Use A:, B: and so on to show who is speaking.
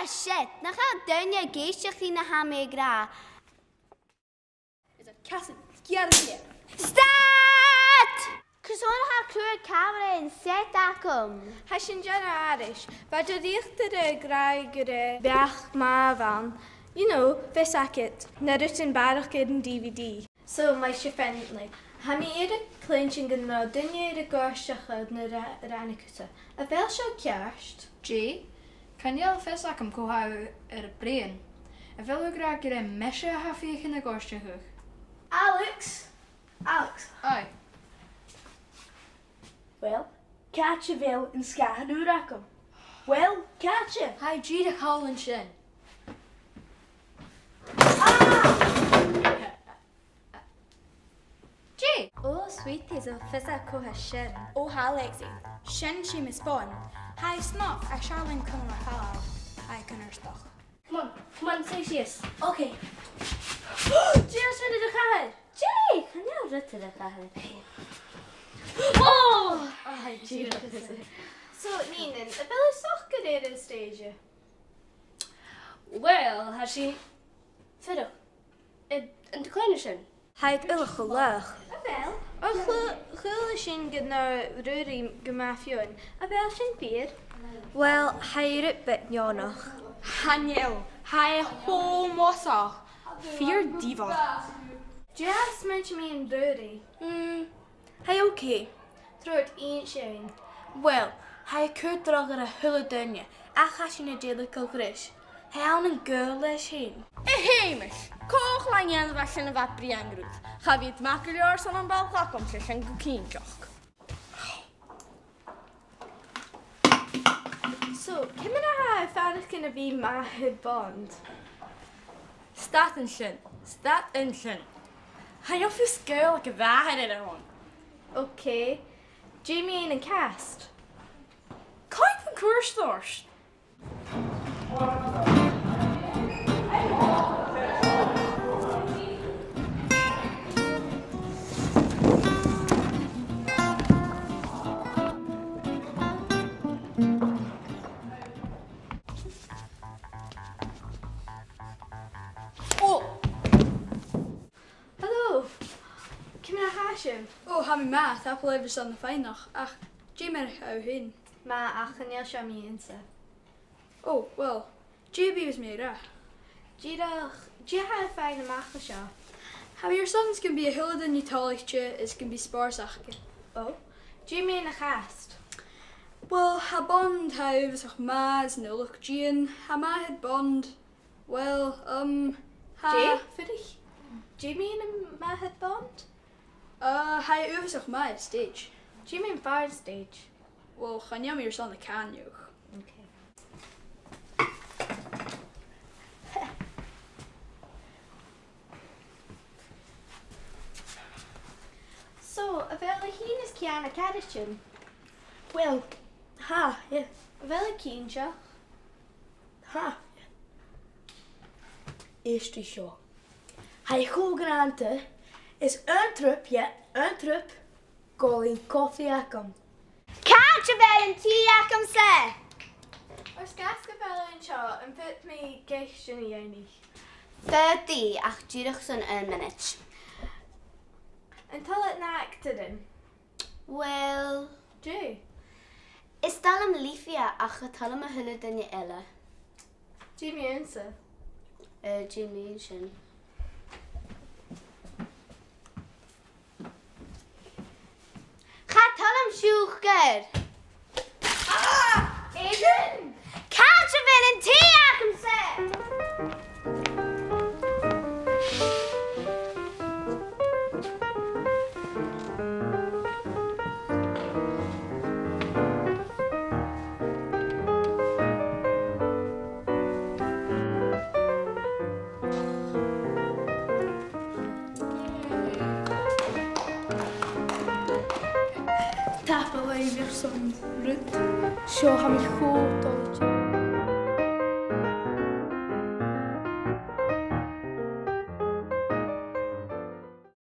A: Shit, na chael dynia geisiach chi na hame gra.
B: Is it Cassie? Sgiardia.
A: Stat! Cysôn ha clwyr camera yn set acwm.
B: Ha sy'n jana arish. Fa dy richter y grau gyda bach ma fan. You know, fes acet. Na rydyn barach gyda'n DVD. So, mae si ffendlig. Ha mi y clinching gyda dynia y gorsiach na rannicwta. A fel sio ciarst?
C: G. Kan je alvast ak hem koha brein? En wil ik graag een mesje hafie in de gorstje hoog.
B: Alex?
C: Ai.
D: Wel, kaartje wil in schaar nu raken. Wel, kaartje.
C: Hai G de halen shin. G.
B: Oh, sweeties, of fissa koha shin. Oh, Alexi. Shin she misbon. Hai snof, a Charlene kun na hal. Hai kun stoch.
D: Come on, say yes. Okay.
B: Cheers in de gaar.
D: Jay, kan jou rutten de kaart?
B: Oh!
C: Ai G.
B: So, Neenan, a bella soch good at stage.
D: Wel, has she... Verder. En de kleine shin.
B: Hai ille gelug.
D: Wel.
B: Gul sin gyda rwyri gymafion. A fel sy'n byr? Wel, hai rybet nionach.
C: Haniel. Hai ho mosa. Vier diva.
B: Just mention me in rwyri. Hai oké. Trwy'r un sy'n.
D: Wel, hij kunt drog er een hulle dunje. Ach, als je een deel gris. Hij houdt een girl les heen.
E: Hamish, koch lang en was in wat briangrut. Ga wie het makkelijker dan een bal om zich een goekintjok.
B: So, kim na vader kunnen be ma het bond.
E: Staat en shin. Hij of je Sgoil like a waarheid in hon.
B: Oké. Jamie in een cast.
E: Kijk van koersdorst.
B: Hallo. Kim na hashem.
C: Oh, ha mi ma, tapel even aan de fijndag. Ach, G merk uit heen.
B: Ma ach en heel chamiense.
C: Oh, well. JB was meer raar.
B: Gia fijne machelsja.
C: How your sons can be a hulde in Italië is can be sparsachke.
B: Oh. Jamie in een gast.
C: Well, ha bond ha zich ma is nullig Jean. Ha ma het bond. Well, ha.
B: Jay?
C: Fittig.
B: Jamie in een ma het bond?
C: Ha over zich ma het stage.
B: Jamie in fire stage.
C: Well, gaan jij meer son de kan joch.
B: Okay. So, a fel hyn is cian a cadichin.
D: Wel, ha, ja.
B: A fel a cinsio.
D: Ha. Eerste show. Hij goed grante is een trup, ja, een trup. Going koffie akam.
A: Can't you vel yn ti ac am se?
B: Oes gasga fel yn sio yn fyt mi geisio ni einig.
A: 30 ach dyrach sy'n yn minute.
B: Yn tal it na actydyn.
A: Wel,
B: Jay.
A: is dal am lifia ach y tal am y hynny dyn ni ela.
B: Jamie Insa.
A: Jimmy sy'n. Ga tal am siwch gyr.
B: Aiden!
A: Can't you vel yn ti ac am se?
C: Tapel even zo'n rut. Zo gaan we goed.